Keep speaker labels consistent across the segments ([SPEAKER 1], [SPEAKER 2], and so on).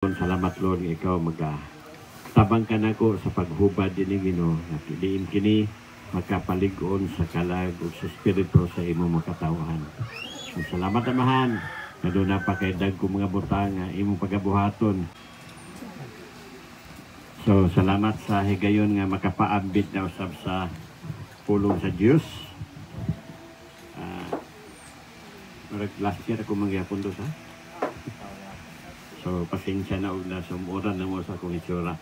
[SPEAKER 1] Salamat Lord nga ikaw tabang ka na ko sa paghubad din ng Ginoo nga diin kini magkapalig-on sa kalag ug sa espiritu sa imong makatawhan. Salamat amahan nga doon na pa kay dagko mga butang nga imong pagabuhaton. So salamat sa higayon nga makapaambit na usab sa pulong sa Dios. Last year ako mangyapon do sa so, pasensya na og nasumuran na mo sa akong itsura.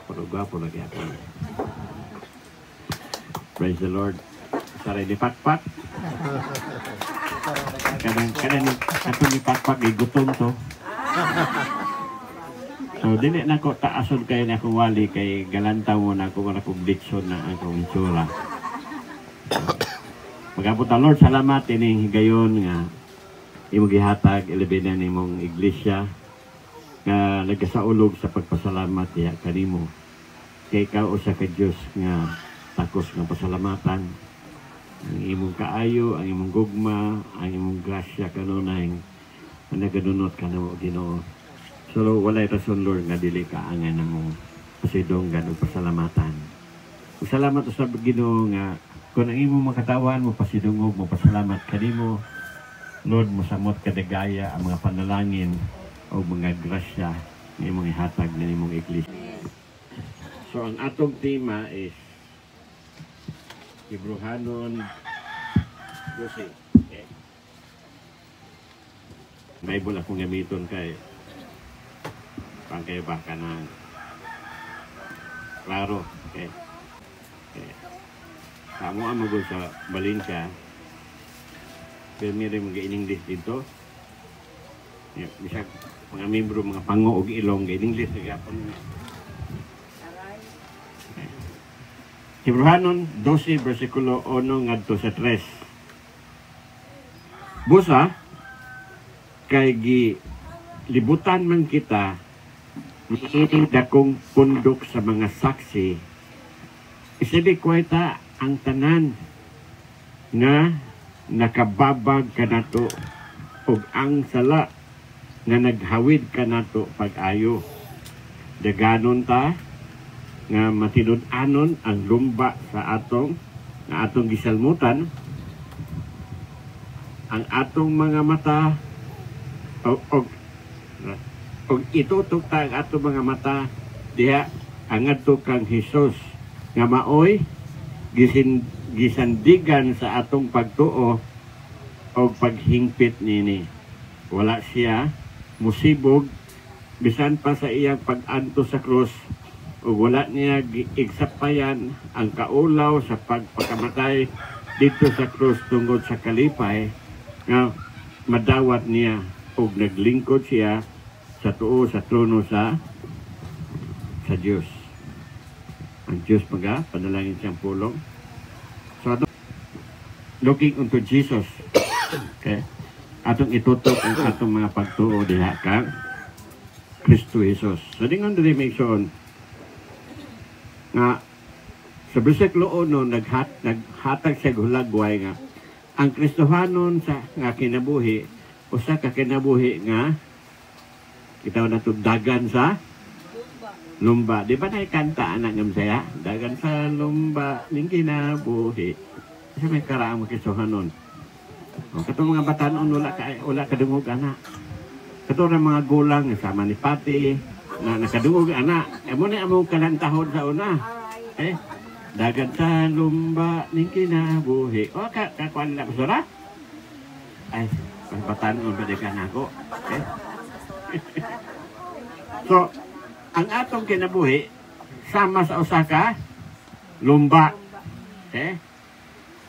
[SPEAKER 1] Pero gwapo lagi ako. Praise the Lord. Saray ni Pakpak. Kanang ni Pakpak, gutom to. So, dili na ko taason kayo na akong wali kay galantaw mo na ako kung ditson na akong itsura. Magabot ang Lord, salamat ining higayon nga imong gihatag ilabinan nimong iglesia nga nagasaulog sa pagpasalamat diha kanimo kay ikaw usa ka Dios nga takos nga pasalamatan ang imong kaayo, ang imong gugma, ang imong grasya kanunay nga nagadunot kanamo Ginoo. So walay rason Lord nga dili ka angan namo pasidonggan ug pasalamatan. Salamat sa Ginoo nga kung ang imong makatawan mo pasidungog mo pasalamat kanimo Lord, mosamot kadagaya ang mga panalangin o mga grasya na imong ihatag na imong iglesia. So, ang atong tema is Hebrehanon 12. Okay. Bible akong gamiton kay pangkay baka na klaro. Okay. Okay. Kamu ang magul sa Valencia. Pero meron mga in-English dito. Bisa mga membro, mga pango o ilong in-English. Hebrehanon 12, versikulo 1 ngadto sa 3. Busa, kay libutan man kita, makikinig dakong pundok sa mga saksi, isibig ko ita ang tanan nga nakababag ka nato ug ang sala nga naghawid ka nato pag-ayo. Daganon ta nga matinud-anon ang lumba sa atong gisalmutan, ang atong mga mata og itutok ta ang atong mga mata diha angadto kang Hesus nga maoy gisandigan sa atong pagtuo o paghingpit nini. Wala siya musibog bisan pa sa iyang pag-anto sa krus o wala niya igsapayan ang kaulaw sa pagpakamatay dito sa krus tungod sa kalipay nga madawat niya o naglingkod siya sa tuo sa trono sa Diyos. Ang Diyos panalangin siyang pulong. So, looking unto Jesus. Okay? Atong itutok ang atong mga pagtuo diha kang Kristo Jesus. So, dingon dili make sure nga sa bersikulo 1 naghatag sa hulagway nga ang Kristohanon sa nga kinabuhi usa ka kinabuhi nga kita na dagan sa lumba. Di ba naikanta anak ng saya? Dagan sa lumba ning kinabuhi. Kasi may karaang makisuhan nun. Katong mga batanon wala kadungog anak. Katong mga gulang sama ni Pati na nakadungog anak. Emo na among kalantahon sa una. Dagan sa lumba ning kinabuhi. O kakuan na basura? Ay, batanon ba di ka na ako? So, ang atong kinabuhi sama sa Osaka lumba. Okay?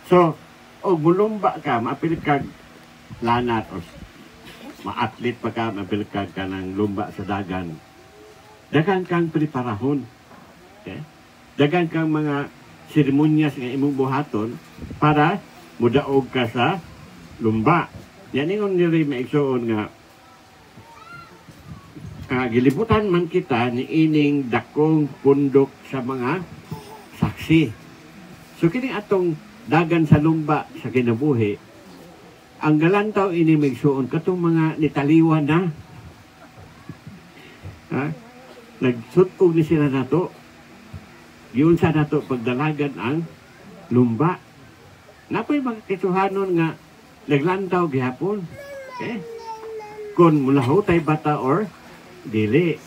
[SPEAKER 1] So, og mulumba ka, maapil kag lanat o ma-athlete pa ka, maapil kag kanang lumba sa dagan. Dagan kang preparahon. Okay? Dagan kang mga seremonyas nga imong buhaton para mudaog ka sa lumba. Yan ingon nila maigsoon nga gilibutan man kita ni ining dakong pundok sa mga saksi. So kini atong dagan sa lumba sa kinabuhi, ang galantaw ini migsuon katong mga nitaliwan na Ha? Nagsutog ni sila nato. Yun sa nato pagdalagan ang lumba. Napoy mga kisuhanon nga naglantaw gihapon. Okay? Kung mulaho tay bata or dili.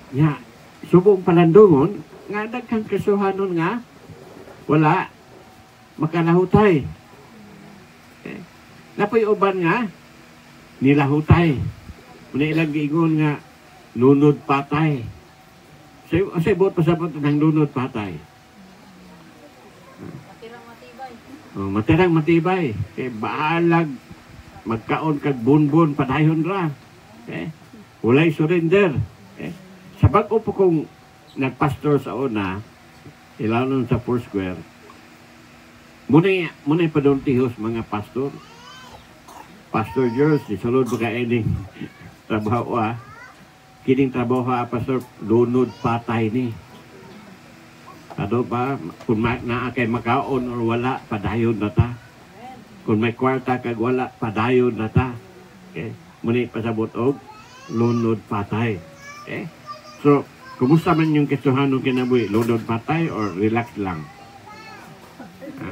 [SPEAKER 1] Nga, subong palandungon, nga daghang kisuhanon nga wala makalahutay. Okay? Napoy uban nga nilahutay. Muna ilang giingon nga lunod patay. Sa ibot pasabot ng lunod patay.
[SPEAKER 2] Matirang matibay.
[SPEAKER 1] Matirang matibay. Kaya baalag magkaon kag bunbun padayon ra. Okay? Walay surrender. Okay? Sa bago po kong nagpastor sa una, ilaw nun sa Foursquare, muna padultihos mga pastor. Pastor George, isulod ba ka ining trabaho kining trabaho pastor, lunod patay ni. Ano ba, kung naa kay makaon or wala, padayon na ta. Kung may kwarta kag wala, padayon na ta. Okay? Muna pasabot og lunod patay. Okay? So, kumusta man yung kisuhanong kinabuhi? Lunod patay or relax lang? Ha?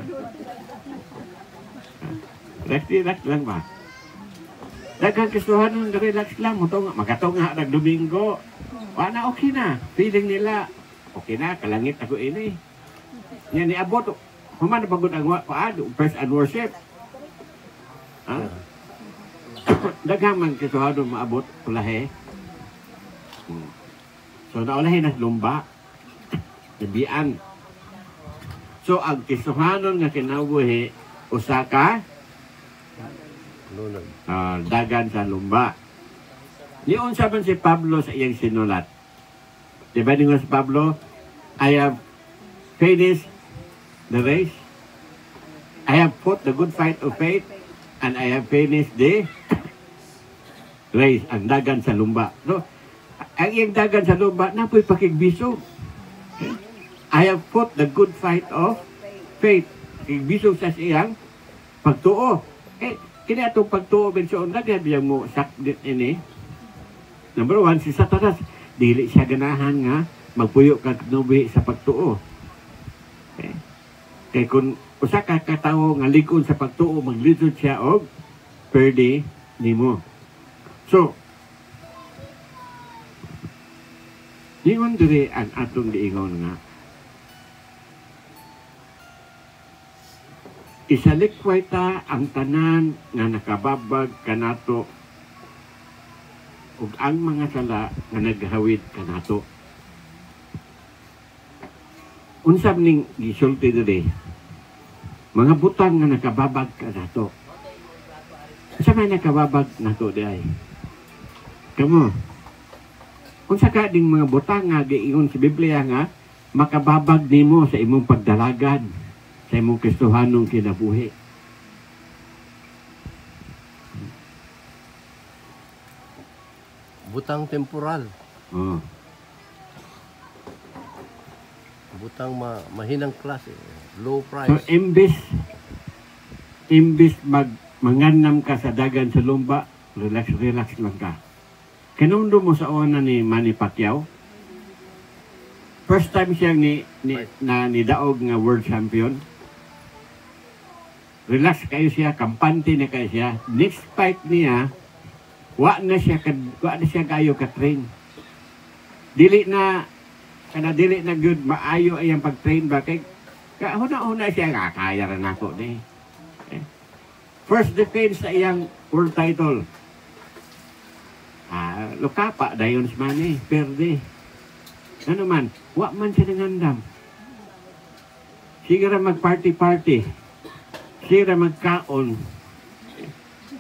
[SPEAKER 1] Relax lang ba? Daghang kisuhanong relax lang. Makatunga nagdomingo. Wala, okay na. Feeling nila, okay na, kalangit ako ini. Yan, niabot. Human na pagod ang praise and worship. Ha? Daghang man kisuhanong maabot, pulahe. So, naulahin na lumba. Nabian. So, ang kisuhanon nga kinabuhi, usaka, dagan sa lumba. Niyon saban si Pablo sa iyang sinulat. Diba nga si Pablo, I have finished the race. I have fought the good fight of faith, and I have finished the race, ang dagan sa lumba. So, ang iyang dagan sa lumba, napoy pakigbiso. Okay? I have fought the good fight of faith. Pakigbiso sa siyang pagtuo. Kini atong pagtuo bensoon daghan biyang mo sakdit ini. Number 1, si Satanas dili siya ganahan nga magpuyo kag nubi sa pagtuo. Okay? Kay kun usa ka katawo nga ligon sa pagtuo, maglitsod siya og perde nimo. So, ingon diri ang atong giingon nga isalikway ta ang tanan nga nakababag kanato ug ang mga sala nga naghawid kanato. Unsab ning gisulti diri? Mga butang nga nakababag kanato. Sa may nakababag nato diay. Kamo. Unsa ka ding mga butang nga giingon sa Biblia nga makababag nimo sa imong pagdalagan, sa imong Kristohanong kinabuhi.
[SPEAKER 3] Butang temporal.
[SPEAKER 1] Oh.
[SPEAKER 3] Butang mahinang klase. Low
[SPEAKER 1] So,
[SPEAKER 3] price.
[SPEAKER 1] imbis manganam ka sa dagan sa lumba, relax lang ka. Kinundo mo sa una ni Manny Pacquiao. First time siya nidaog nga world champion. Relax kayo siya, kampante na kayo siya. Next fight niya, wa na siya kayo ka-train. Dili na good maayo ayang pag-train ba kay kahuna-una siya nga kaya ra nako ni. First defense sa iyang world title. Lukapa dayon si Manny, perde. Ano man, wa man siya nangandam. Sige ra mag-party. Sige ra magkaon.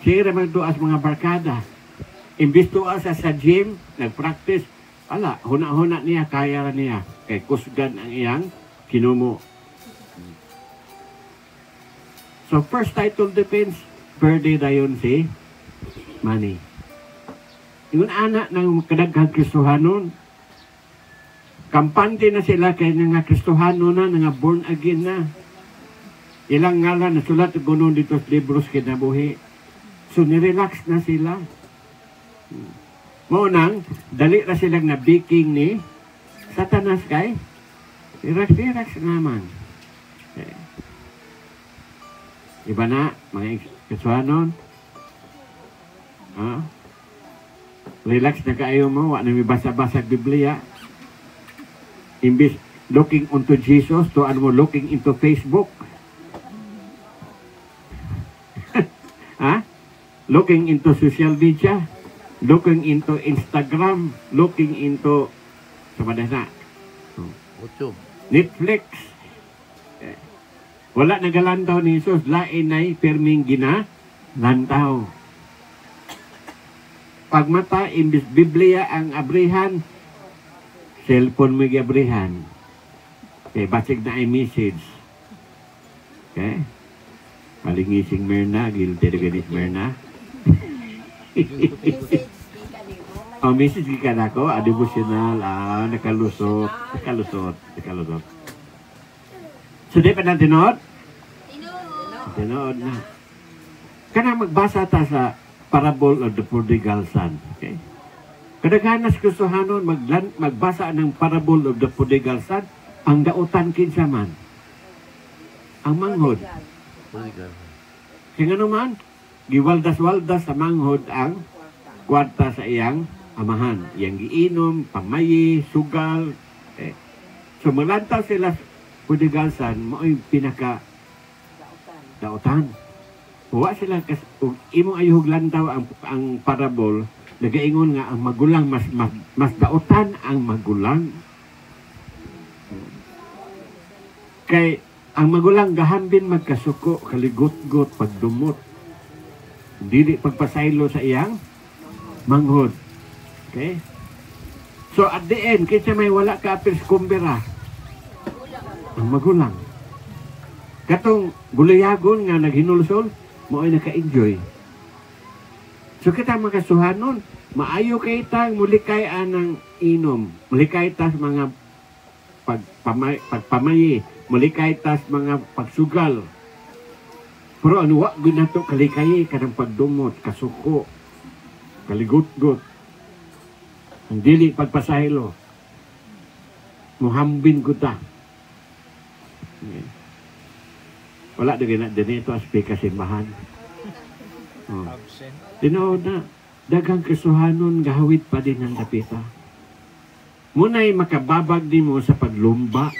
[SPEAKER 1] Sige ra magduas mga barkada. Imbis tuas sa gym, nag-practice. Ala, huna-huna niya, kaya ra niya. Kay kusgan ang iyang kinumo. So, first title defense, perde dayon si Manny. Yung anak ng kadaghang Kristohanon, kampante na sila kay nga Kristohano na, nga born again na. Ilang ngalan na sulat gunon dito sa libros kinabuhi. So, nirelax na sila. Maunang, dali ra silang na baking ni Satanas kay relax naman. Okay. Iba na, mga kasuhanon. Relax na kayo mo, wala na may basa-basa Biblia. Imbis looking into Jesus, to ano mo, looking into Facebook. Looking into social media, looking into Instagram, looking into na,
[SPEAKER 3] YouTube.
[SPEAKER 1] Netflix. Wala nagalantaw ni Jesus, lain ay perming lantaw. Pagmata, imbis Biblia ang abrihan, cellphone mo abrihan. Okay, basig na ay message. Okay? Malingising Myrna, guilty na ganit Myrna. Message ka na ko, devotional, nakalusot. So, di pa na tinood? Tinood na. Kana magbasa ta sa parable of the prodigal son. Okay? Kadaghanas gustuhanon magbasa ng parable of the prodigal son, ang dautan kinsa man. Ang manghod. Kaya naman, giwaldas-waldas sa manghod ang kwarta sa iyang amahan. Iyang giinom, pamayi, sugal. So, malantaw sila prodigal son, mo'y pinaka dautan. Huwa sila, imong ayuhog lantaw ang parable, nagaingon nga ang magulang, mas dautan ang magulang. Kay, ang magulang gahambin magkasuko, kaligot-got, pagdumot. Dili pagpasaylo sa iyang manghod. Okay? So at the end, kinsa may wala ka apil kumbira? Ang magulang. Katong gulayagon nga naghinulsol, mo ay naka-enjoy. So kita makasuhanon, maayo kay tang mulikay anang inom, mulikay tas mga pagpamayi, mulikay tas mga pagsugal. Pero ano wa ginato kalikay kanang pagdumot, kasuko, kaligot-got. Ang dili pagpasahilo. Muhambin ko ta. Okay. Wala na ganito aspe kasimbahan. Tinood na, dagang kasuhanon gahawit pa din ang dapita. Muna'y makababag din mo sa paglumba.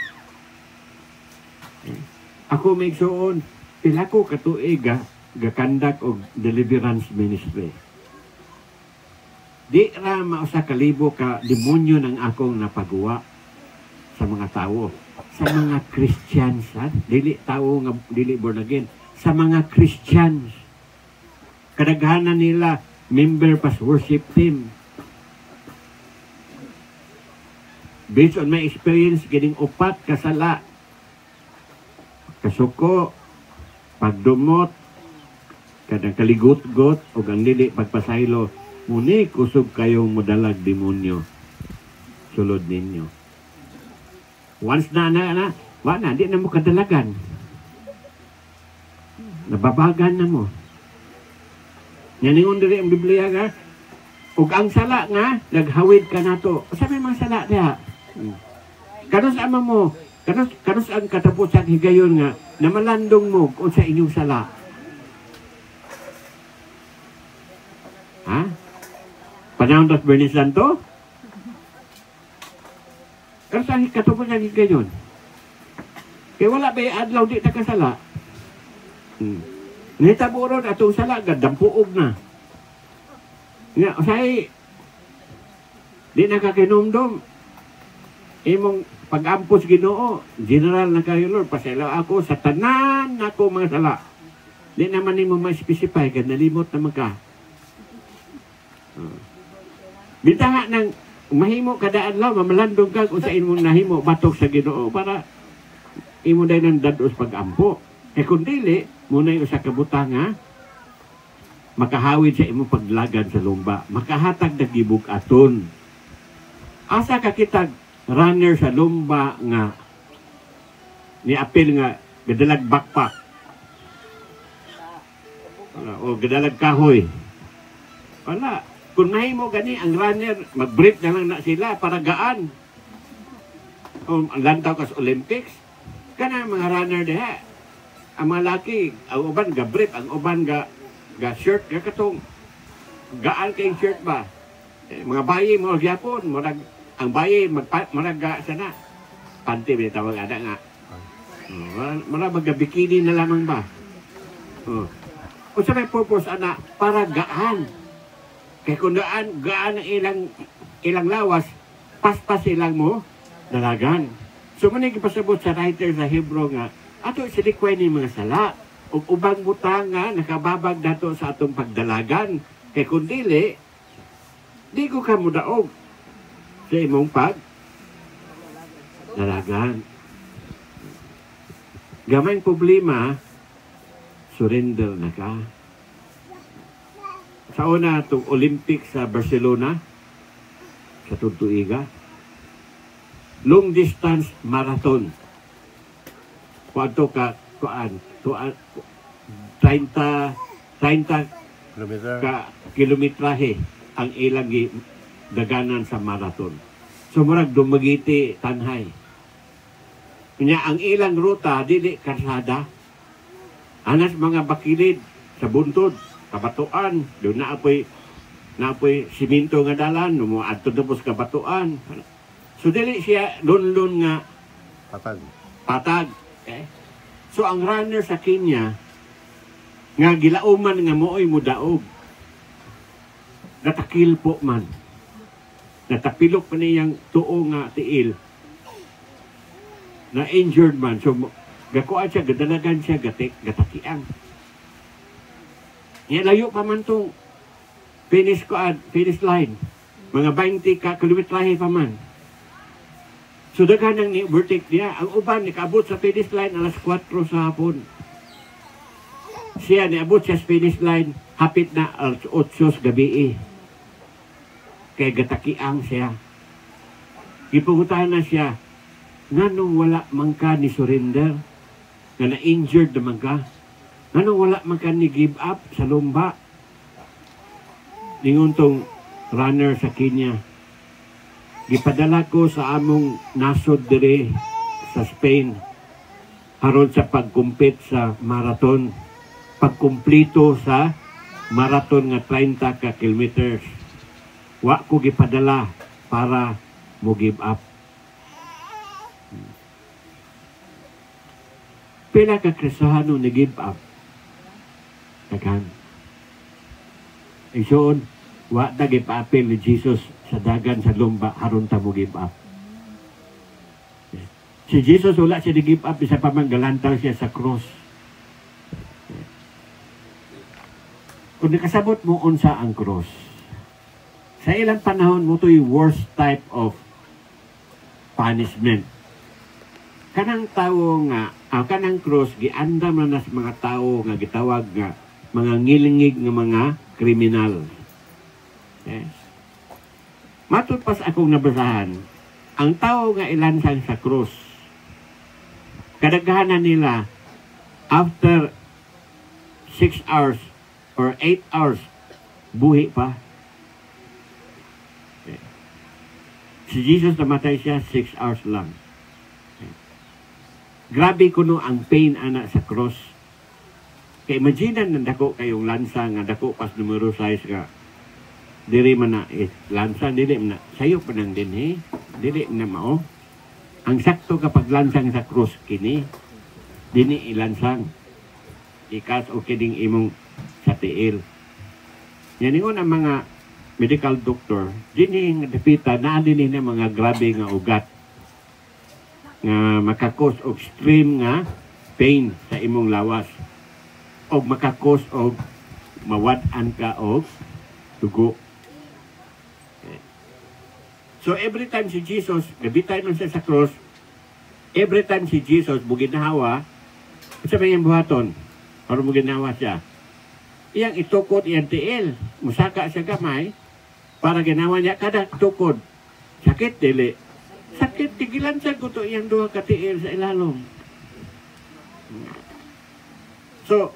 [SPEAKER 1] Okay. Ako may igsuon, pila ko katuig gakandak og deliverance ministry. Di ra mausa kalibo ka demonyo ng akong napagawa sa mga tao. Sa mga Christians, dili tao nga dili born again. Sa mga Christians, kadaghanan nila member pas worship team. Based on my experience, gining upat kasala, kasuko, pagdumot, kadang kaligot-got, o ang dili pagpasaylo, muni kusog kayong modalag demonyo. Sulod ninyo. Once na, wala, di na mo kadalagan. Nababagan na mo. Yaningon diri ang Biblia nga, ug ang sala nga, naghawid ka na to. Sabi mga sala niya, kanus ama mo, kanus ang katapusan higayon nga, na malandong mo kung sa inyong sala. Ha? Panahon tas Bernie Santo? Pero sa katupos na higayon, kaya wala ba adlaw di nakasala? Nitabo ron atong sala, gadampuog na. Nga, say, di nakakinumdom. Imong pag-ampos Ginoo, general na kayo Lord, pasalaw ako sa tanan ako mga sala. Di naman mo ma-specify, kad nalimot naman ka. Bitaha ng mahimo kada adlaw, mamalandong ka kung sa imong nahimo, batok sa Ginoo, para imo dahil ng dados pag-ampo. Kung dili, muna yung sa kabutang nga, makahawid sa imong paglagan sa lumba, makahatag na gibug aton. Asa ka kitag runner sa lumba nga, ni apil nga, gadalag backpack, o gadalag kahoy. Wala. Kung mahimo gani, ang runner, mag-brief na lang na sila para gaan. O lantaw kas Olympics, kana mga runner diha. Ang mga laki, ang uban ga brief, ang uban ga shirt, ga katong gaan kayong shirt ba. Mga bayi mo gyapon, murag ang bayi murag ga sana. Panty ba tawag ada nga. Murag mag-bikini na lamang ba. O sa may purpose ana para gaan. Kaya kung gaan ang ilang lawas, paspas ilang mo, dalagan. So, manay pasabot sa writer sa Hebrew nga, ato silikway ni mga sala, o ubang butang nga, nakababag dato sa atong pagdalagan. Kaya kung dili, di ko ka mudaog sa imong dalagan. Gamay problema, surrender na ka. Sa una, itong Olympics sa Barcelona, sa Tuntuiga, long distance marathon. Kuanto ka, 30 ka kilometrahe ang ilang daganan sa marathon. So, murag dumagiti tanhay. Kanya, ang ilang ruta, dili karsada. Anas mga bakilid sa buntod. Kabatuan, doon naapoy siminto nga dalan, adto tapos kabatuan. So dili siya lunlun nga patag. Okay? So ang runner sa Kenya nga gilauman nga mooy mudaog. Natakil po man. Natapilok pa niyang tuo nga tiil. Na injured man. So gakuan siya, gadalagan siya, gatakiang. Layo pa man itong finish line. Mga 20 ka kilometrahe pa man. So daghan ang verdict niya. Ang uban, nikaabot sa finish line alas 4 sa hapon. Siya, niabot siya sa finish line, hapit na alas 8 sa gabi. Kaya gatakiang siya. Ipungutahan na siya, nga nung wala man ka ni surrender, nga na-injured naman ka, anong wala man ka ni give up sa lumba? Ningon tong runner sa Kenya. Gipadala ko sa among nasod dire sa Spain aron sa pagkumpit sa marathon. Pagkumplito sa marathon nga 30 ka kilometers. Wa ko gipadala para mo give up. Pila ka Kristiyano ni give up? Tagan. Isoon, wa na gipapil ni Jesus sa dagan sa lumba haron ta mo give up. Si Jesus wala siya ni give up isa pa man galantaw siya sa cross. Kung nakasabot mo unsa ang cross, sa ilang panahon mo to'y worst type of punishment. Kanang tao nga, kanang cross, giandam na nas mga tao nga gitawag nga mga ngilingig nga mga kriminal. Yes. Matod pas akong nabasahan, ang tao nga ilansang sa cross, kadaghanan nila after 6 hours or 8 hours, buhi pa. Si Jesus namatay siya 6 hours lang. Grabe kuno ang pain ana sa cross. Kaya imagine na dako kayong lansa nga dako pas numero 6 ka. Dili man na lansa, dili man na. Sayo pa nang din dili na mao. Ang sakto kapag lansang sa cross kini, dini ilansang. Ikas o kining imong sa tiil. Yan yung ang mga medical doctor, dini nga dapita na din na mga grabe nga ugat nga makakos og extreme nga pain sa imong lawas o makakos og mawad-an ka og dugo. Okay. So every time si Jesus, gabitay man siya sa cross, every time si Jesus buginahawa, sa may buhaton, para buginahawa siya, iyang itukod iyang tiil, musaka siya gamay, para ginawa niya kada tukod. Sakit dili. Sakit, tigilan siya ko to iyang duha katiil sa ilalong. So,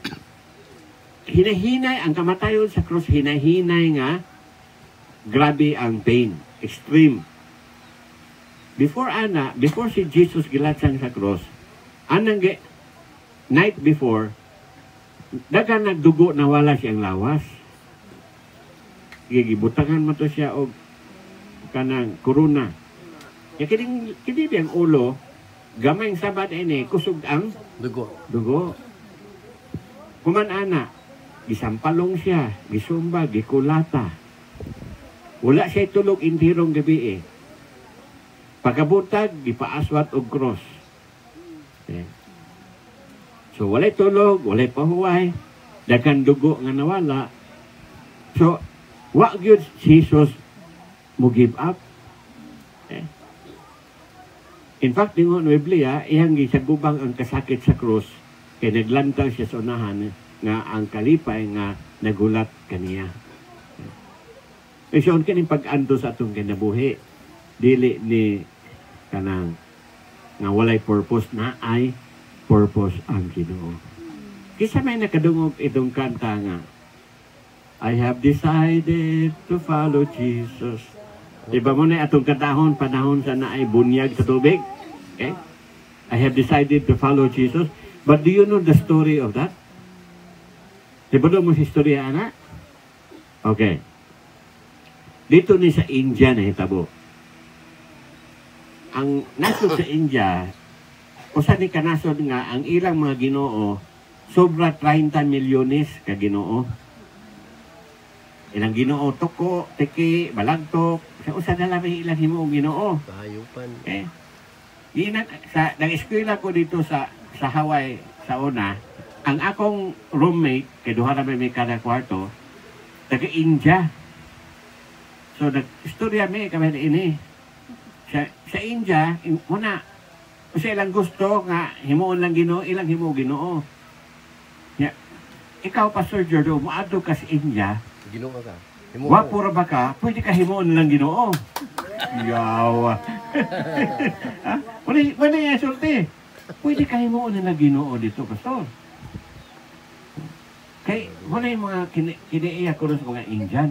[SPEAKER 1] hinahinay, ang kamatayon sa krus, hinahinay nga, grabe ang pain, extreme. Before si Jesus gilatsang sa cross, night before, dagan nagdugo na wala siyang lawas. Gibutangan mo to siya og kanang korona. Kini ang ulo, gamay ang sabat ini, kusog ang dugo. Kuman ana, gisampalong siya, gisumba, gikulata. Wala siya tulog intirong gabi eh. Pagkabutag, gipaaswat og cross. Okay. So, walay tulog, walay pahuway, dagan dugo nga nawala. So, wa gyud Jesus mo give up. Okay. In fact, ningon ng Biblia, iyang gisagubang ang kasakit sa cross, kay naglantaw siya sa unahan nga ang kalipay nga nagulat kaniya. Okay. So, kaning pag-ando sa atong kinabuhi, dili ni kanang nga walay purpose na ay purpose ang Ginoo. Kisa may nakadungog itong kanta nga, I have decided to follow Jesus. Diba mo na atong katahon, panahon sa na ay bunyag sa tubig? Okay? I have decided to follow Jesus. But do you know the story of that? Diba mo si istorya, anak? Okay. Dito ni sa India na hitabo. Ang nasod sa India, usa ni kanasod nga ang ilang mga Ginoo sobra 30 milyones ka Ginoo. Ilang Ginoo toko, teki, balagtok, sa usa na lang ilang himuong Ginoo.
[SPEAKER 3] Kahayupan.
[SPEAKER 1] Okay. Nag-eskwela ko dito sa Hawaii sa una, ang akong roommate, kay duha na may kada kwarto, taga-India. So, nag-istorya may kami ini. Sa India, muna, kasi ilang gusto nga, himuon lang Ginoo, ilang himuong Ginoo. Yeah. Ikaw, Pastor Jordo, maadto ka sa India,
[SPEAKER 3] Ginoo ka.
[SPEAKER 1] wapura ba ka, pwede ka himuon lang Ginoo. Yawa. Wala yung sulti. Pwede ka himuon lang Ginoo dito, Pastor. Kay, wala yung mga kiniiyak ko sa mga Indian.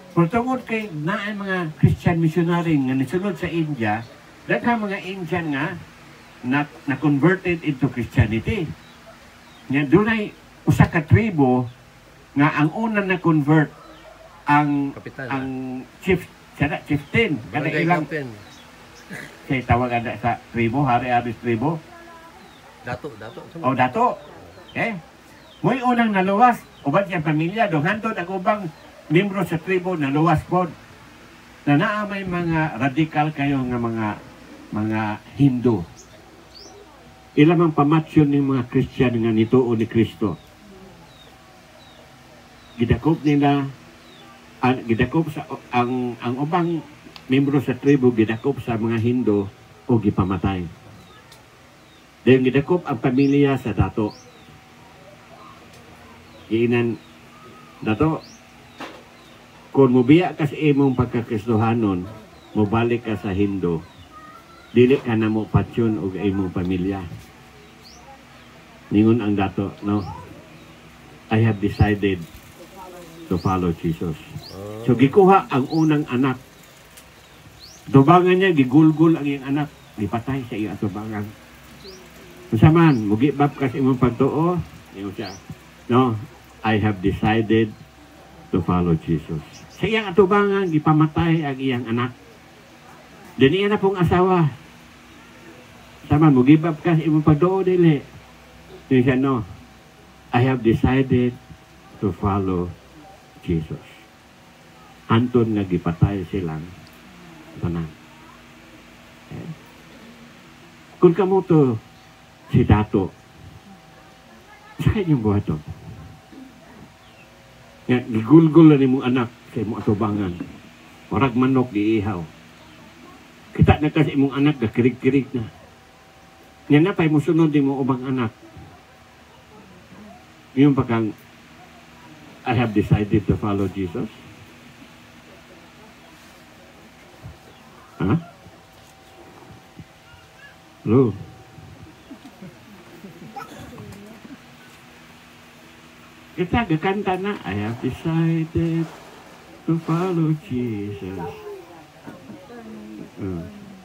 [SPEAKER 1] Pero tungod kay naan mga Christian missionary nga nisulod sa India, daghang mga Indian nga na-converted into Christianity. Nga dunay usa ka tribo nga ang una na-convert ang
[SPEAKER 3] Kapitan,
[SPEAKER 1] ang chieftain kada
[SPEAKER 3] Barangay
[SPEAKER 1] ilang
[SPEAKER 3] Captain.
[SPEAKER 1] kay tawag ada sa tribo, hari-hari tribo.
[SPEAKER 3] Dato.
[SPEAKER 1] O dato. Okay? Mo'y unang naluwas, uban siyang pamilya, dohantod ang ubang membro sa tribo na luwas po na naamay mga radikal kayo nga mga Hindu. Ilamang pamatsyon ng mga Christian nga nituo ni Kristo. Gidakop nila gidakop sa ang ubang membro sa tribo gidakop sa mga Hindu o gipamatay. Dahil gidakop ang pamilya sa dato. Giinan dato, kung mubiya ka sa imong pagkakristohanon, mubalik ka sa Hindu, dili ka na mo patsyon o imong pamilya. Ningon ang dato, no? I have decided to follow Jesus. So, gikuha ang unang anak. Tubangan niya, gigulgul ang iyang anak. Gipatay sa iyang tubangan. Masaman, mugibab ka sa imong pagtuo, ningon siya, no? I have decided to follow Jesus. Sa iyang atubangan, gipamatay ang iyang anak. Din iya na pong asawa. Saman, mugibab ka sa imong pagtuo, dili. Yung siya, no, I have decided to follow Jesus. Anton nga gipatay silang tanan. Okay. Kung kamo to, si Dato, sa kanyang buhat to, nga, gigulgul na ni mong anak sa imong atubangan. Marag manok, giihaw. Kita na ka sa imong anak, gakirig-kirig na. Nga na pa'y musunod ni mong ubang anak. Yung pagkang, I have decided to follow Jesus. Ha? Hello? Kita gakanta na, I have decided to to follow Jesus.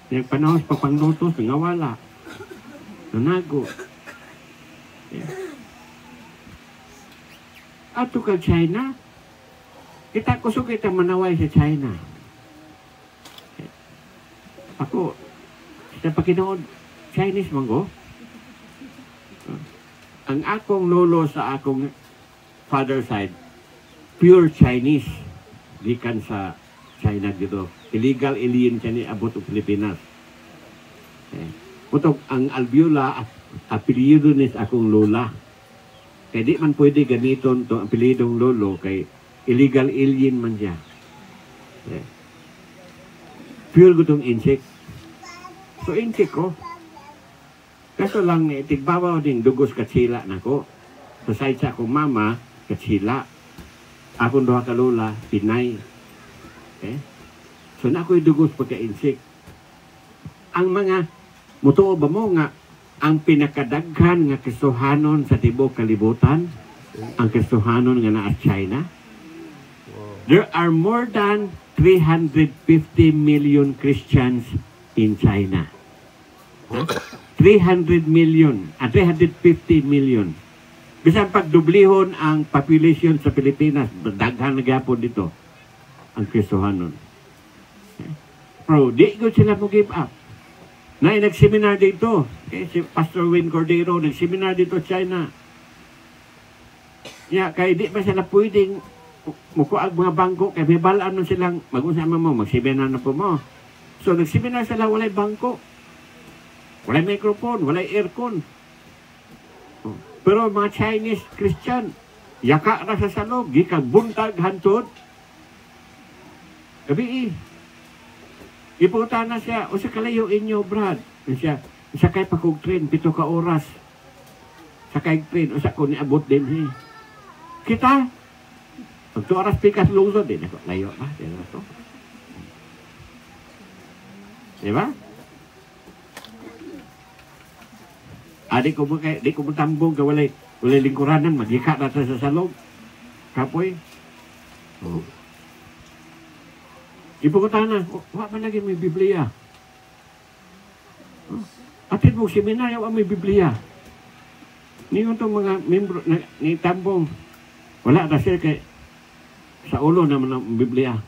[SPEAKER 1] Yung panahon sa pagpanglutos, nangawala. Nanago. Ato ka China, kita kusog kita manaway sa China. Ako, sa pagkinood, Chinese manggo. Ang akong lolo sa akong father side, pure Chinese. Gikan sa China dito. Illegal alien siya ni abot o Pilipinas. Putok, ang Albiola, apelyido ni sa akong lola. Kaya di man pwede ganiton to ang apelyidong lolo kay illegal alien man siya. Pure gutong insect. So insect ko. Kaso lang tigbabaw ding dugos katsila na ko. Sa side sa akong mama, katsila. Akong duha ka lola, Pinay. So na ako'y dugos pagka-insect. Ang mga, mutuo ba mo nga, ang pinakadaghan nga kasuhanon sa tibok kalibutan, ang kasuhanon nga naa China. There are more than 350 million Christians in China. 300 million, 350 million. Bisan pagdublihon ang population sa Pilipinas, daghan na gyapon dito ang kasuhanon. Pero di ko sila mo give up. Nagseminar dito. Si Pastor Win Cordero, nagseminar dito sa China. Kaya di ba sila pwedeng mukuag mga bangko, kaya may balaan man silang mag-usama mo, magseminar na po mo. So nagseminar sila, walay bangko. Walay microphone, walay aircon. Pero mga Chinese Christian, yaka na sa salog, gikang buntag hantod. Gabi ipunta na siya, o sa kalayo inyo, Brad. Siya, sakay pa kong train, 7 ka oras. Sakay train, o sa ko niabot din. Kita, pag 2 oras pikas lungsod, din ako, layo ba? Diba? Di ko mo tambong, walay lingkuranan, magika na sa salog. Kapoy. Ipukutan na, wala pa lagi may Biblia. Atin mo, seminaryo, may Biblia. Ngayon itong mga membro, ni tambong, wala na sila kay sa ulo naman ng Biblia.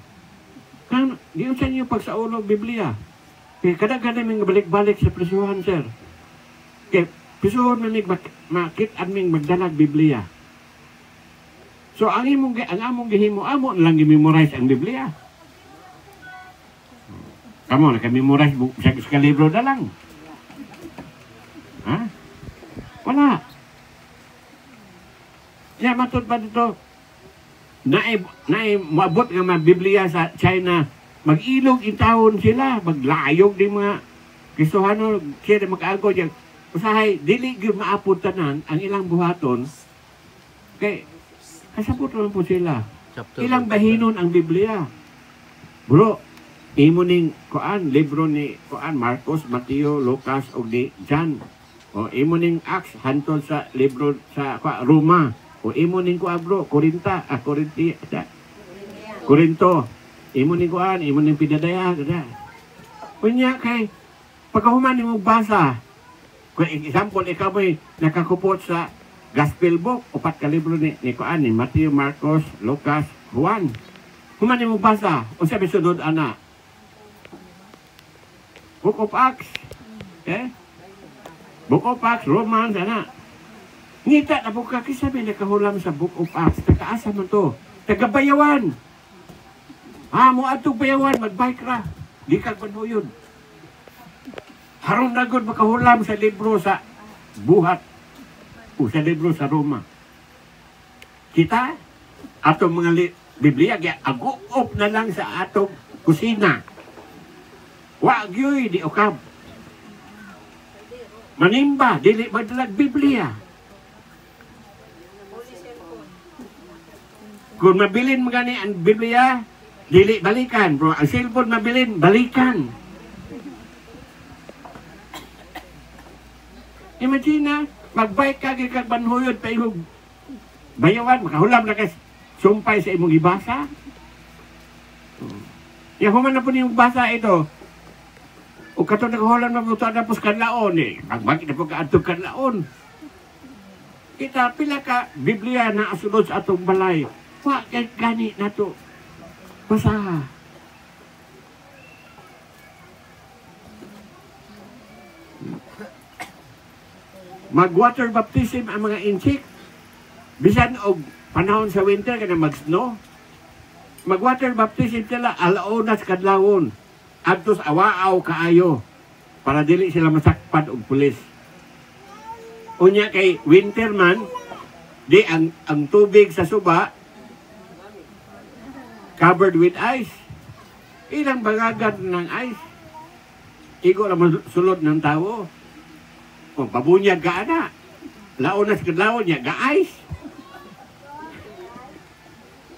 [SPEAKER 1] Kaya, di sa inyo pag sa ulo Biblia. Kaya kadang-kadang may balik-balik sa prisuhan, sir. Kaya, prisuhan na makit aming magdalag Biblia. So, ang among gihimo, amo lang i-memorize ang Biblia. Kamu naka-memorize sa libro na lang. Ha? Wala. Matod pa dito, maabot nga mga Biblia sa China, mag-ilog intawon sila, maglayog din mga Kristohano, siya na mag-algo dyan. Usahay, dili gyud maapod tanan ang ilang buhaton, kay kasabot naman po sila. Ilang bahinon ang Biblia. Bro, imo ning kuan libro ni kuan Marcos, Mateo, Lucas ug di John. O imo ning Acts hantod sa libro sa Roma. O imo ning kuan bro Korinto. Imo ning kuan, imo ning Pinadaya kada. Unya kay pagkahuman nimo basa. Kung example ikaw may nakakupot sa Gospel book, 4 ka libro ni kuan ni Mateo, Marcos, Lucas, Juan. Human nimo basa, unsa may sunod ana? Book of Acts. Book of Acts, Romans, ana. Ngita na po ka, kisabi nakahulam sa Book of Acts. Tagaasa man to. Tagabayawan. Mo atong bayawan, magbike ra. Di kag panuyon. Haron na gud makahulam sa libro sa buhat. O sa libro sa Roma. Kita, atong mga Biblia, aguop na lang sa atong kusina. Wa gyoy di ukab. Manimba, dili magdalag Biblia. Kung mabilin mo gani ang Biblia, dili balikan. Bro, ang cellphone mabilin, balikan. Imagine na, magbike ka kag banhoyod pa imong bayawan, makahulam na ka sumpay sa imong ibasa. Ya human na po niyong basa ito. O kato naghulan na po na po sa kanlaon eh. Magbagi na po kaadtog kanlaon. Kita pila ka Biblia na asunod sa atong balay. Wa kay gani na to. Basaha. Mag-water baptism ang mga insik. Bisan og panahon sa winter kana mag-snow. Mag-water baptism sila alauna sa kadlawon. Adtos awaaw kaayo para dili sila masakpan og pulis. Unya kay winter man di ang tubig sa suba covered with ice. Ilang bagagan ng ice. Igo lang sulod ng tao. Kung pabunyag ka ana, launas kadlawon niya, ga-ice.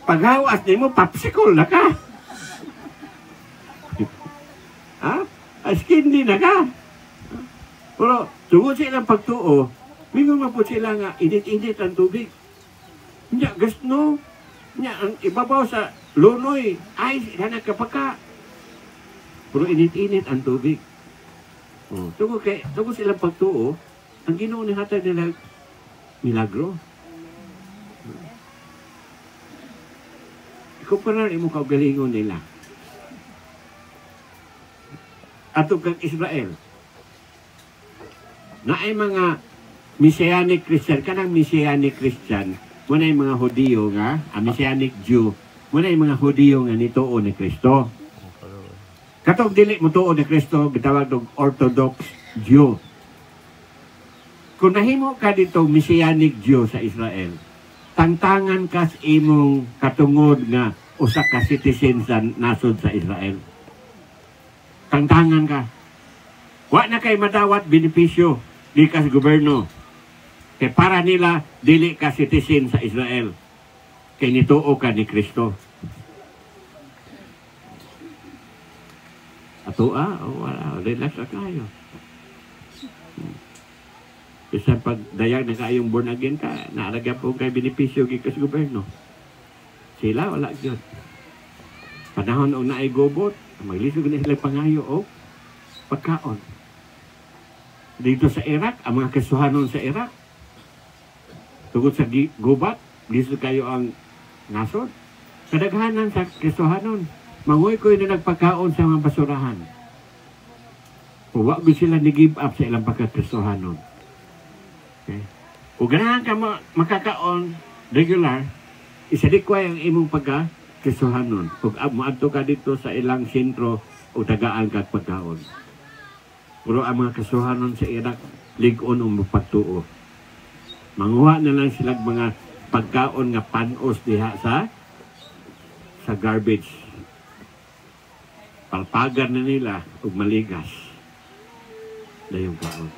[SPEAKER 1] Paghawas ni mo, popsicle na ka. Ha? Askin din na ka. Pero, tungod silang pagtuo, mingon mo po sila nga, init-init ang tubig. Nya, gasno. Nya, ang ibabaw sa lunoy, ice, na nagkapaka. Pero init-init ang tubig. Tungod silang pagtuo, ang Ginoo ni hatag nila milagro. Ikumparar imo kaugalingon nila. Ato kang Israel. Na ay mga Messianic Christian, kanang Messianic Christian, muna yung mga Hudiyo nga, Messianic Jew, muna yung mga Hudiyo nga nituo ni Kristo. Katong dili mo tuo ni Kristo, gitawag ng Orthodox Jew. Kung nahimo ka dito Messianic Jew sa Israel, tangtangan ka sa imong katungod nga usa ka citizen sa nasod sa Israel. Tangtangan ka. Wa na kay madawat benepisyo di ka sa gobyerno. Kay para nila dili ka citizen sa Israel. Kay nituo ka ni Kristo. Ato wala, relax na kayo. Isa pag dayag na kayong born again ka, naaragyan po kay benepisyo gikas gobyerno. Sila wala yun. Panahon o naay gobot, maglisog na sila pangayo o pagkaon. Dito sa Iraq, ang mga kasuhanon sa Iraq, tungod sa gubat, lisod kayo ang nasod. Kadaghanan sa kasuhanon, mangoy-koy na nagpagkaon sa mga basurahan. Huwag sila ni-give up sa ilang pagkakristohanon. Okay? Kung ganahan ka makakaon regular, isadikway ang imong pagkakristohanon. Kung maadto ka dito sa ilang sentro o tagaan ka pagkaon. Pero ang mga kasuhanon sa Iraq, lig-on o mapagtuo. Manguha na lang silang mga pagkaon nga panos diha sa garbage. Palpagan na nila ug maligas dayong kaon.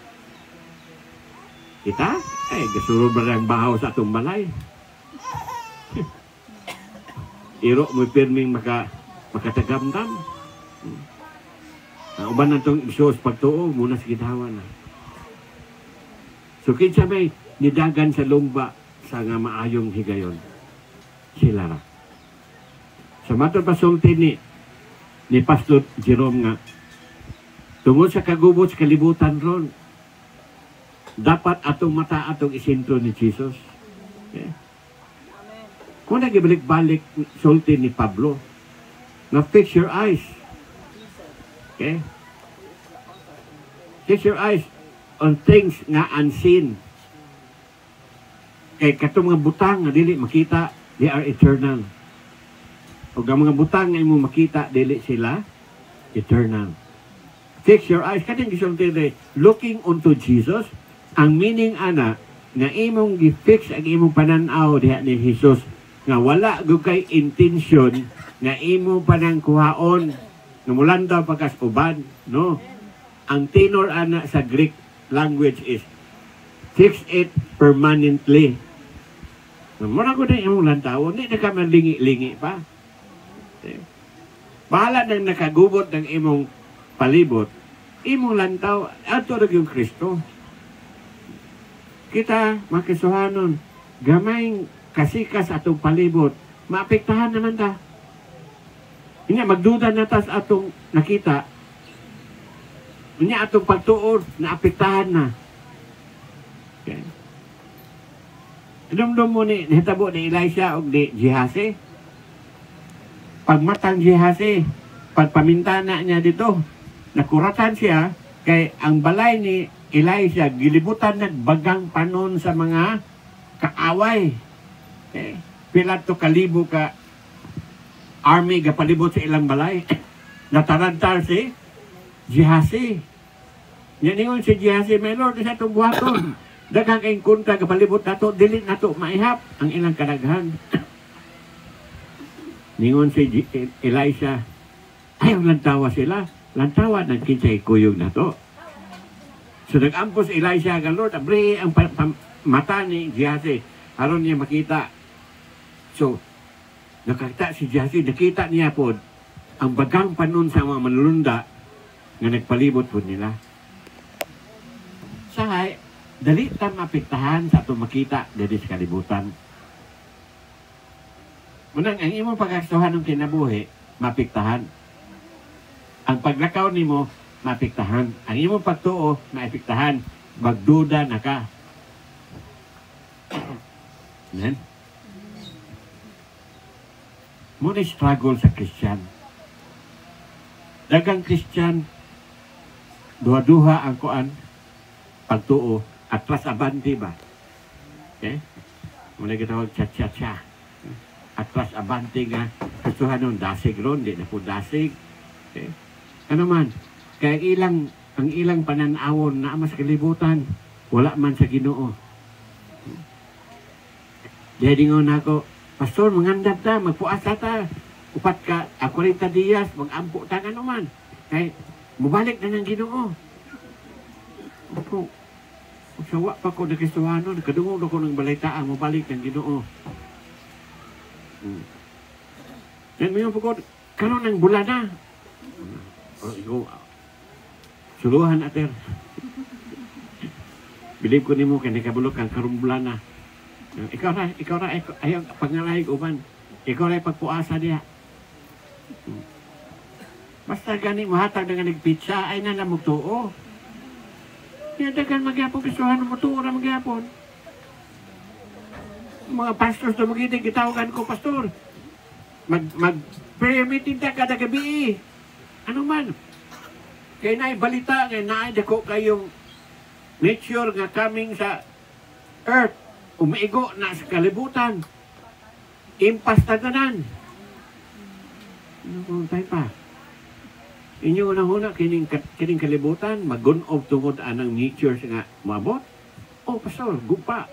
[SPEAKER 1] Kita gasurod ba ang bahaw sa atong balay. Iro mo pirming makatagamdam. Ang uban natong isos pagtuo muna sa gitawa na. So kinsa may nidagan sa lumba sa nga maayong higayon. Sila ra. Sa matod pasulti ni Pastor Jerome nga, tungod sa kagubot sa kalibutan ron, dapat atong mata atong isentro ni Jesus. Okay? Kung nagibalik-balik sulti ni Pablo, na fix your eyes. Okay? Fix your eyes on things nga unseen. Kay katong mga butang nga dili makita, they are eternal. O ang mga butang nga imo makita, dili sila eternal. Fix your eyes. Kating gisulti looking unto Jesus. Ang meaning ana, nga imong gi-fix ang imong pananaw diha ni Jesus, nga wala gugay intention nga imo panang kuhaon nga mulanda pagkas uban, no? Ang tenor ana sa Greek language is fix it permanently. Mura ko na imong lantawon, hindi na ka malingi-lingi pa. Bahala nang nakagubot ng imong palibot, imong lantaw, ato rin yung Kristo. Kita, makisuhanon, gamay kasikas atong palibot, maapektahan naman ta. Nga magduda na tas atong nakita. Nga atong pagtuod na apektahan na. Okay. Dumdum mo ni hitabo ni Elisha o ni Gehazi. Pagmatang Gehazi, pagpamintana niya dito, nakuratan siya kay ang balay ni Elisha gilibutan nagbagang panon sa mga kaaway. Okay. Pila to kalibo ka army gapalibot sa ilang balay. Natarantar si Gehazi. Yan ingon si Gehazi, my Lord, isa itong buhaton. Daghang kayong kunta, kapalibot na to, dilit na to, maihap ang ilang kadaghan. Ningon si Elisha, ayaw lantawa sila. Lantawa, nagkinsay kuyog na to. So nag-ampos Elisha, Lord, abri ang mata ni Gehazi. Haron niya makita. So, nakakita si Gehazi, nakita niya po ang bagang panon sa mga manlulunda nga nagpalibot po nila. Sahay, dali tam apektahan sa itong makita dari sa kalibutan. Munang, ang imong pagkakasuhan ng kinabuhi, mapektahan. Ang paglakaw nimo, mapektahan. Ang imong pagtuo, maapektahan. Magduda na ka. Yan. Muna struggle sa Christian. Dagang Christian, duha-duha ang kuan, pagtuo, atras abante ba? Okay? Muna gitawag cha-cha-cha. Atras abante nga, kasuhan nun, dasig ron, di na po dasig. Okay? Ano man, kaya ang ilang pananawon na mas kalibutan, wala man sa Ginoo. Jadi nga ako, Pastor, mangandap ta, magpuasa ta. Upat ka, 40 diyas, mag-ampo ta, ano man. Kaya, mubalik na ng Ginoo. Ako, sawa pa ko nakisuhano, nakadungog ako ng balaitaan, mubalik ng Ginoo. Yan mo yung pagod, karon ng bulan na. Suluhan ater. Bilib ko ni mo, kaya nakabulok kang karong bulan na. Ikaw na, ayaw pangalay uban. Ikaw na pagpuasa niya. Basta gani mahatag na nagpitsa, ay na namugtuo. Dagan magyapon, kisuhan mo tuo na magyapon. Mga pastors na magitig, gitawagan ko, pastor. Mag-prayer meeting ta kada gabi. Ano man? Kaya naay balita, kaya naay dako kayong nature nga coming sa earth. Umaigo na sa kalibutan. Impas taganan. Ano kung tayo pa? Inyo unang-una, kining kalibutan, mag-gunob tungod anang nature nga mabot. Oh, pastor, gupa.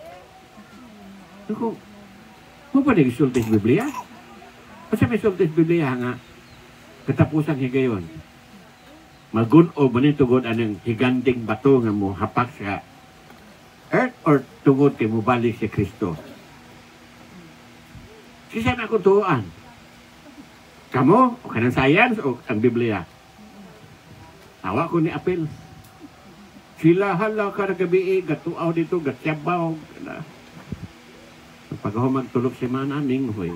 [SPEAKER 1] Ano kung, mo pa nag-sultis Biblia? Kasi may sultis Biblia nga, katapusan higayon. Mag-gunob man tungod anang higanting bato nga mo hapak sa earth or tungod kay mubalik si Kristo. Kisa na akong tuuan. Kamo, o kanang science, o ang Biblia. Tawa ko ni Apil. Sila hala ka na gabi, gatuaw dito, gatyabaw. Pag ako magtulog si mana, ninghoy.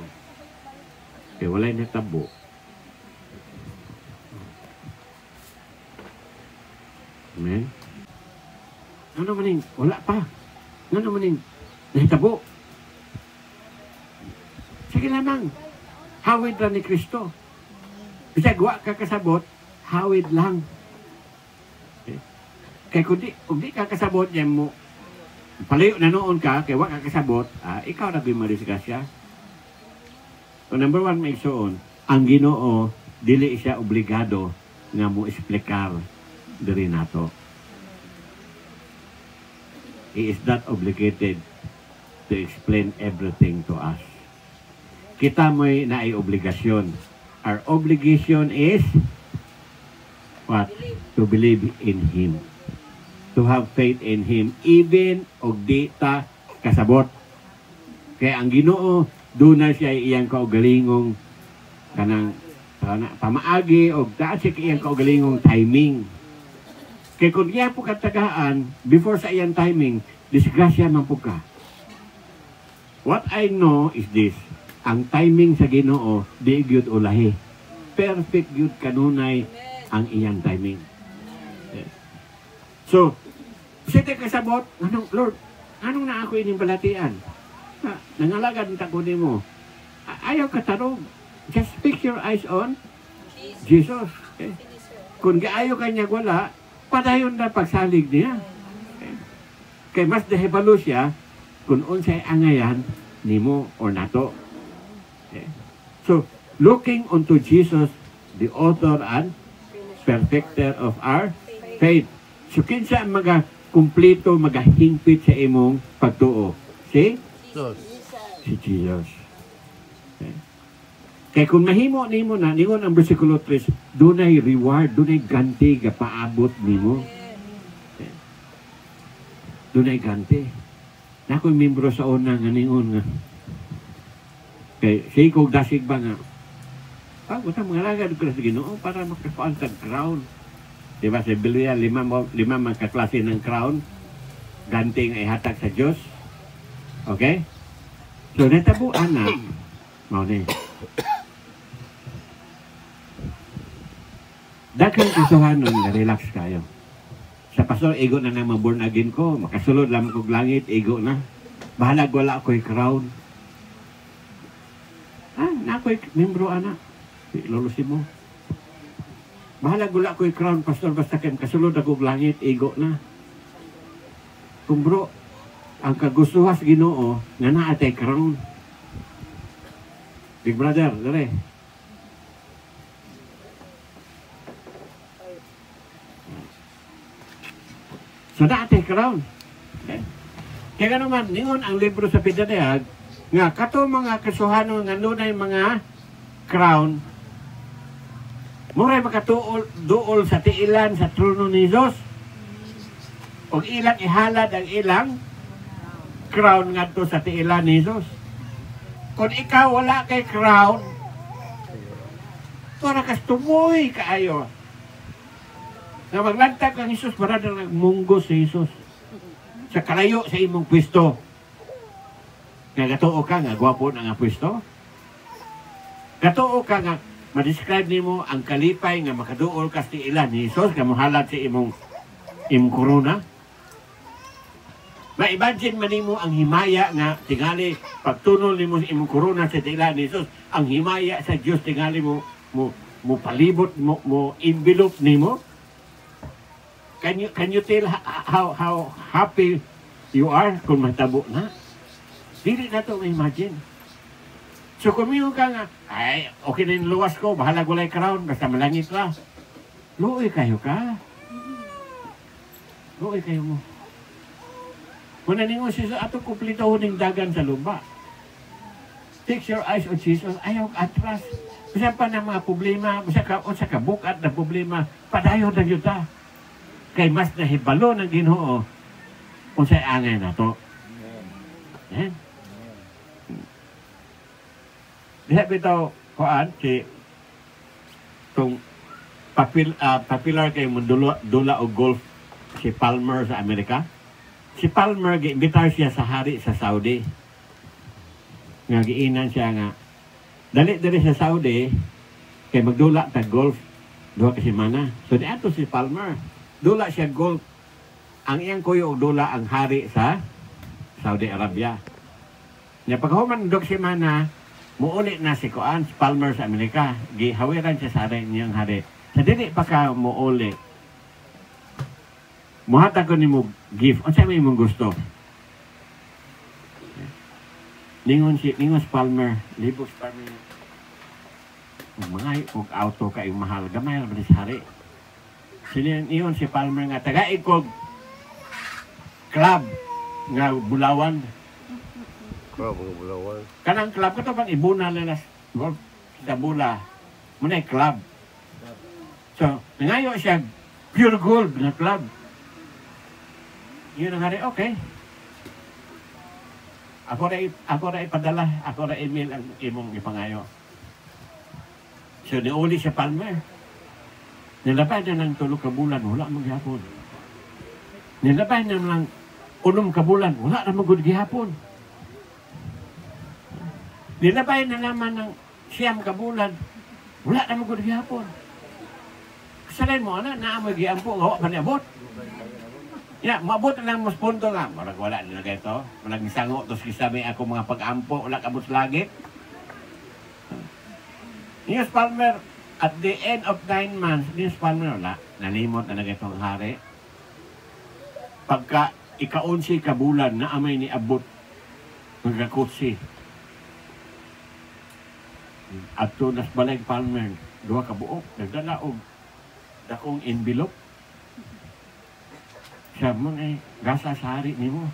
[SPEAKER 1] Kaya walay na tabo. Amen? Ano maning? Wala pa. Ano maning? Nahitabo. Sige lamang. Hawid lang ni Kristo. Bisa gawa ka kasabot, hawid lang. Okay. Kaya kung di ka kasabot, yan mo, palayo na noon ka, kaya wak ka kasabot, ikaw na bimarisika siya. So number one, may soon, ang Ginoo, dili siya obligado nga mo explicar diri nato. He is not obligated to explain everything to us. Kita mo'y naay obligasyon. Our obligation is what? To believe in Him. To have faith in Him. Even og di ta kasabot. Kaya ang Ginoo, doon na siya iyang kaugalingong kanang pamaagi o daan siya iyang kaugalingong timing. Kaya kung iya po katagaan, before sa iyang timing, disgrasya man po ka. What I know is this, ang timing sa Ginoo, di gyud ulahi. perfect yun kanunay ang iyang timing. So, sige kasabot, anong, Lord, anong na ako ining balatian? Nangalagad ang takunin mo. Ayaw katarong. Just fix your eyes on Jesus. Okay? Kung gaayo kanya wala, padayon na pagsalig niya. Okay? Kay mas dahibalo siya kung unsay angayan nimo or nato. Okay? So, looking unto Jesus, the author and perfecter of our faith. So, kinsa ang kumpleto, magahingpit sa imong pagtuo? Si Jesus. Okay. Kaya kung mahimo nimo na, ningon ang versikulo 3, dunay reward, dunay ganti nga paabot nimo. Okay. Dunay ganti. Na ako'y membro sa una nga ningon nga. Kaya siya kong dasig ba nga, buta mga lagad ko sa Ginoo para makapaan kag crown. Diba sa Biblia, lima mga kaklase ng crown, ganting ay hatag sa Diyos. Okay? So, natabuan na, mauni. Daghang kasuhanon na relax kayo. Sa pastor, ego na naman born again ko, makasulod lang kong langit, ego na. Bahalag wala ako'y crown. Na ako'y membro, anak. Lulusin mo. Bahalag wala ako'y crown, pastor, basta kayo kasulod akong langit, ego na. Kung bro, ang kagustuhas Ginoo nga naatay crown. Big brother, dali. So naatay crown. Okay? Kaya naman, ningon ang libro sa Pidadehag, nga kato mga kasuhanon nga nunay mga crown, muray makatuol sa tiilan sa trono ni Diyos. O ilang ihalad ang ilang crown nga to sa tiilan ni Jesus. Kung ikaw wala kay crown, para kas tumoy kaayo. Na maglantag ang Jesus para na nagmunggo si Jesus. Sa kalayo sa imong pwesto. Nga gatuo ka nga, gwapo na nga pwesto. Gatuo ka nga, ma-describe nimo ang kalipay nga makaduol ka sa tiilan ni Jesus, nga muhalat sa imong corona. Ma-imagine man nimo ang himaya nga tingali pagtunol nimo sa imong corona sa tiilan ni Jesus, ang himaya sa Dios tingali mo palibot mo envelope nimo. Can you tell how happy you are kung matabo na? Dili na to ma-imagine. So kung mingo ka nga, ay, okay na yung luwas ko, bahala gulay crown, basta malangit lang. Luoy kayo ka. Luoy kayo mo. Muna ningon Jesus, ato kumplito huning dagan sa lupa. Fix your eyes on Jesus, ayaw atras. Basta pa ng mga problema, basta ka bukat na problema, padayo na yun ta. Kay mas nahibalo ng Ginoo, kung sa'y angay na to. Yan. Diha bitaw kuan si tong popular kay dula og golf si Palmer sa Amerika. Si Palmer giimbitar siya sa hari sa Saudi. Nga giinan siya nga dali sa Saudi kay magdula ta golf duha ka semana. So diadto si Palmer, dula siya golf. Ang iyang kuyo og dula ang hari sa Saudi Arabia. Nya paghuman dog semana muuli na si Kuan, si Palmer sa Amerika. Gihawiran siya sa niyang hari. Sa dili pa ka muuli, muhatag ko ni mo gift. Ano sa'yo mong gusto? Ningon si Palmer, libog si Palmer. Mga auto kayong mahal. Gamay na sa hari. Ningon si Palmer nga, tagaig kog club nga Bulawan. Kanang club ko to bang ibuna na golf sa Bula. Muna club. So, nangayo siya pure gold na club. Yun ang hari, okay. Ako na ipadala, ako na email ang imong ipangayo. So, niuli siya Palmer. Nilabay na ng 3 ka bulan, wala mong gihapon. Nilabay na ng 6 ka bulan, wala na mong gihapon. Nilabay na naman ng 9 ka bulan, Wala na magod gihapon. Kasalain mo, naamoy giampo, gawa pa niabot. Ya, mabot na lang mas punto nga. Marag wala nila dito. Walang sango, tos kisabi ako mga pag-ampo, wala kabot sa langit. News Palmer, at the end of 9 months, News Palmer, wala. Nalimot na nagito ang hari. Pagka ika-11 kabulan na amay ni abot, nagkakutsi. At tunas balay Palmer, 2 ka buok, nagdala og dakong envelope. Siya mo gasa sa hari ni mo.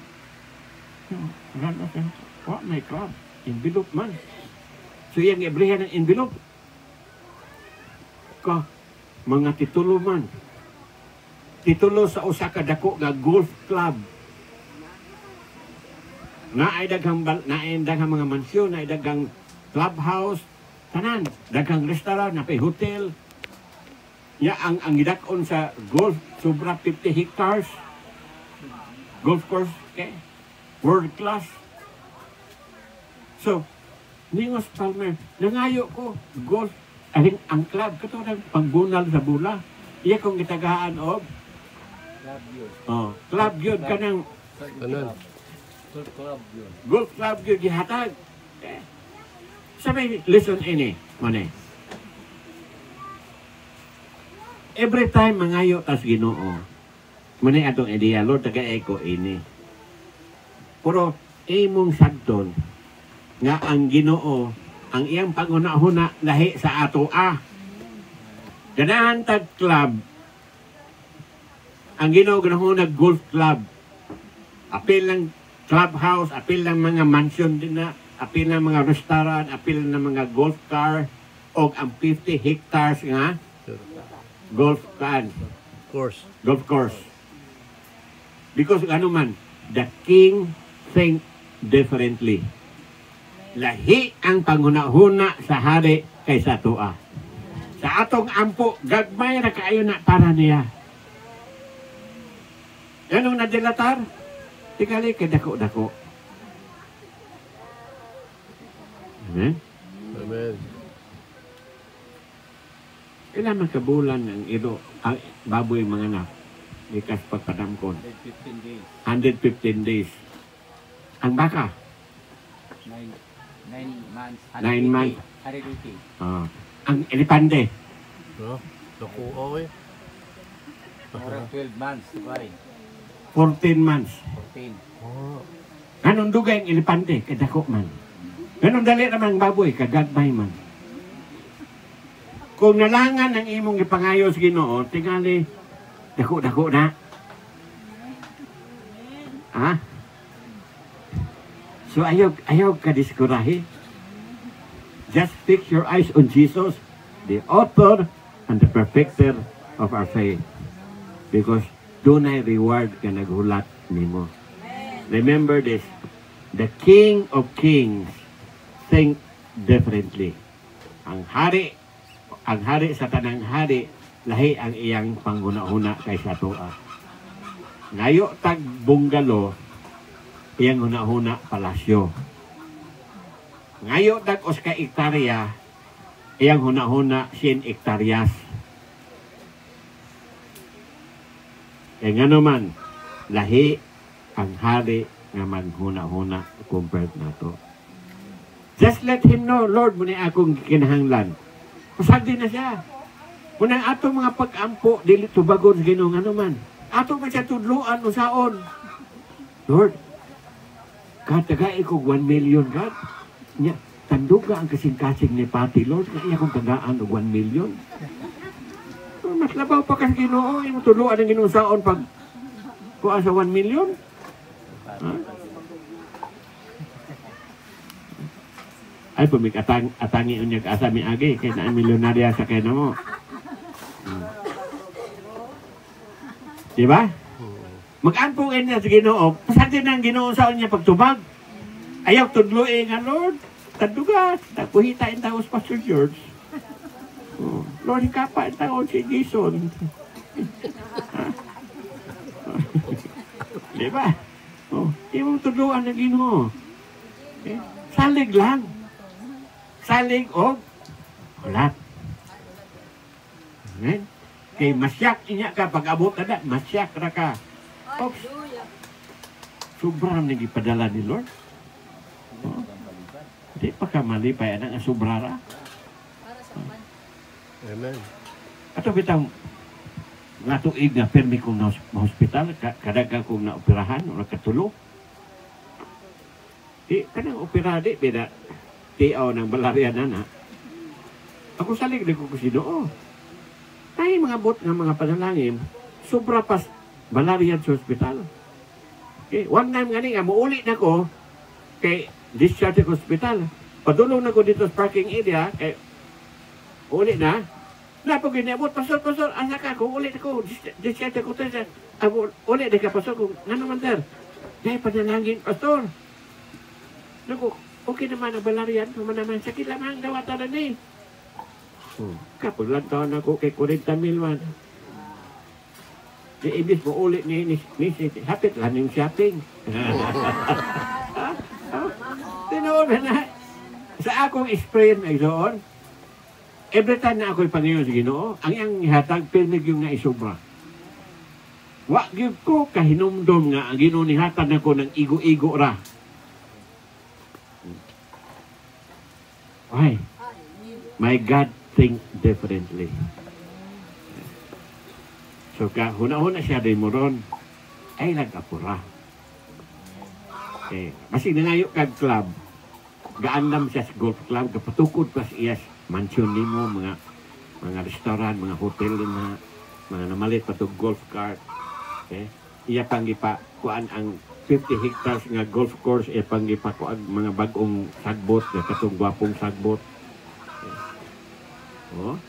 [SPEAKER 1] What my club? Envelope man. So yung ibrihan ng envelope. Ka, mga titulo man. Titulo sa usa ka dako nga golf club. Naay daghang mga mansyon, naay daghang clubhouse, tanan, daghang restaurant, napay hotel. Ya ang gidakon sa golf sobra 50 hectares. Golf course, okay? World class. So, Ningos Palmer, nangayo ko, golf, ang club, kato ng pangbunal sa bula. Iya kong gitagaan o. Club yun ka ng golf club yun, gihatag. Okay? Sabi, listen ini, mone. Every time mangayo tas Ginoo, muna atong ideya, Lord, taga-eko ini. Pero, imong sagdon, nga ang Ginoo, ang iyang pangunahuna, lahi sa ato, Ganahan tag club, ang Ginoo ganahuna golf club, apil ng clubhouse, apil ng mga mansion din na, apil ng mga restaurant, apil ng mga golf car, o ang 50 hectares nga, golf course. Because ano man, the king think differently. Lahi ang panghuna-huna sa hari kaysa tua. Sa atong ampo, gagmay na kaayo na para niya. Anong nadilatar? Tigali kay dako-dako. Amen?
[SPEAKER 3] Amen.
[SPEAKER 1] Kailan makabulan ang ilo, ang baboy mga anak, ikas pagpadamkon.
[SPEAKER 2] 115 days.
[SPEAKER 1] 115 days. Ang baka?
[SPEAKER 2] 9 months.
[SPEAKER 1] 9 months.
[SPEAKER 2] 180.
[SPEAKER 1] Ang elepante?
[SPEAKER 3] Nakuha eh.
[SPEAKER 2] Mura 12 months. Sabay.
[SPEAKER 1] 14 months.
[SPEAKER 2] 14.
[SPEAKER 1] Anong dugay ang elepante? Kadako man. Ganun dali naman ang baboy, kagagmay man. Kung nalangan ang imong ipangayo sa Ginoo, tingali, dako-dako na. So ayaw ka diskurahi. Just fix your eyes on Jesus, the author and the perfecter of our faith. Because dunay reward ka naghulat nimo. Remember this, the King of Kings think differently. Ang hari sa tanang hari, lahi ang iyang panghuna-huna kaysa tua. Ngayo tag bungalo, iyang huna-huna palasyo. Ngayo tag oska ektarya, iyang huna-huna 100 ektaryas. E nga naman, lahi ang hari nga maghuna-huna compared na to. Just let him know, Lord, muna akong kinahanglan. Pasagdi na siya. Munang ato mga pag-ampo, dili tubagon sa Ginoo nga naman. Ato man siya tudluan o saon. Lord, katagai ko 1 million, God. Nya, tanduga ang kasing-kasing ni Pati, Lord, kaya akong tagaan og 1 million. Mas labaw pa kasi Ginoo, yung tudluan ang Ginoo saon pag kuha sa 1 million. Ay, atangi unya ka asa mi agi kay na milyonarya sa kay namo. Diba? Mag-anpungin niya sa Ginoo. Pasagdi ng Ginoo sa niya pagtubag. Ayaw tudluin nga, Lord. Tadugas. Tapuhita in taos Pastor George. Lord, hikapa in taos si Jason. Diba? Yung tudluan ng Ginoo. Salig lang. Salig o ulat. Amen? Kay masyak inya ka, pag-abot na na, masyak na ka. Oops, sobrang nagipadala ni Lord. Oh. Di pa ka malipay ang sobrara.
[SPEAKER 3] Amen.
[SPEAKER 1] Ato bitang nga tuig nga permi kong na hospital, kadagang kong naoperahan o nakatulog. Di, kanang opera di, bida, tiaw ng balarya na. Ako salig na ko kasi doon. Ay, mga bot nga mga panalangin, sobra pas balarya sa hospital. Okay, one time nga nga, muuli na ko, kay discharge sa hospital. Padulong na ko dito sa parking area, kay uli na, napag ginabot, pastor, asa ka, kung ulit ako, discharge ako tayo, ulit na ka, pastor, kung nga naman der, dahil panalangin, pastor. Naku, okay naman ang balarian, kung naman sakit lamang gawatan na ni. Kapag lang taon ako kay 40,000 man. Di ibig mo ulit ni hapit lang yung shopping. Tinoon na, sa akong experience ay doon, every time na ako'y Panginoon sa Ginoo, ang iyang ihatag, pirmig yung naisobra. Wa gyud ko kahinumdom nga ang Ginoo ni hatag nako ng igo-igo ra. Why? My God think differently. So huna-huna siya din mo ron, ay nag-apura. Masig nangayo kag club, gaandam siya sa golf club, kapatukod pa siya mansion nimo, mga restaurant, mga hotel na mga namalit pa to golf cart. Iya pang gipa kuan ang 50 hectares nga golf course, iya pang gipa kuan mga bagong sagbot, katong gwapong sagbot. Oh.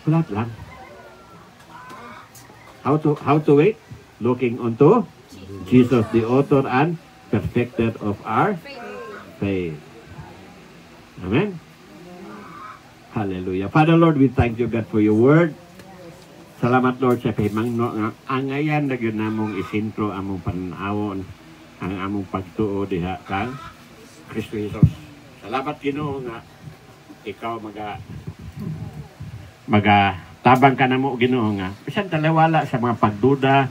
[SPEAKER 1] Flat lang. How to wait? Looking unto Jesus, the author and perfecter of our faith. Amen. Hallelujah. Father Lord, we thank you God for your word. Salamat Lord sa pahimangno nga angayan na gyud namong isintro among panawon ang among pagtuo diha kang Kristo Jesus. Salamat Ginoo nga ikaw tabang ka na mo Ginoo nga bisan talawala sa mga pagduda,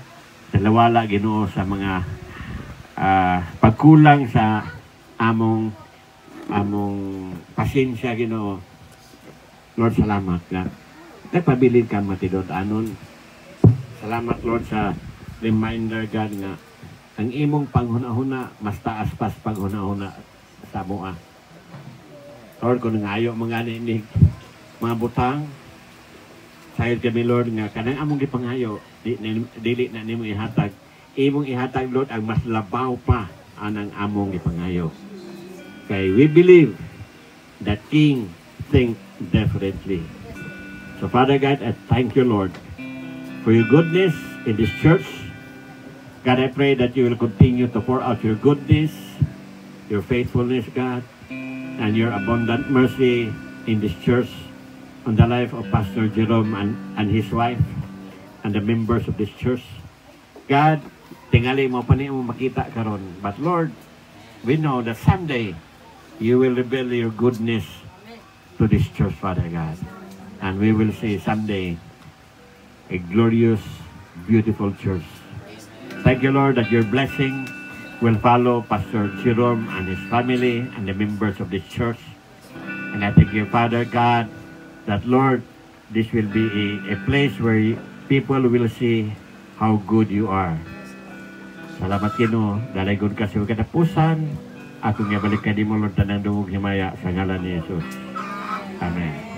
[SPEAKER 1] talawala Ginoo sa mga pagkulang sa among pasensya Ginoo. Lord, salamat nga nagpabilin ka matidod anon. Salamat Lord sa reminder God nga ang imong panghuna-huna mas taas pas panghuna-huna sa moa. Lord, kung nangayo mga ninig mga butang sayod kami Lord nga kanang among gipangayo dili na nimo ihatag, imong ihatag Lord ang mas labaw pa anang among gipangayo. Kay we believe that King think differently. So Father God, I thank you Lord for your goodness in this church. God, I pray that you will continue to pour out your goodness, your faithfulness God, and your abundant mercy in this church on the life of Pastor Jerome and his wife and the members of this church. God, tingali mo pa niyo makita karon. But Lord, we know that someday you will reveal your goodness to this church, Father God. And we will see someday a glorious, beautiful church. Thank you, Lord, that your blessing will follow Pastor Jerome and his family and the members of this church. And I thank you, Father God, that, Lord, this will be a place where people will see how good you are. Salamat Ginoo, dalaygon ka sa katapusan. Atong nga balik ka di mo, Lord, tanang dungog himaya sa ngalan ni Jesus. Amen.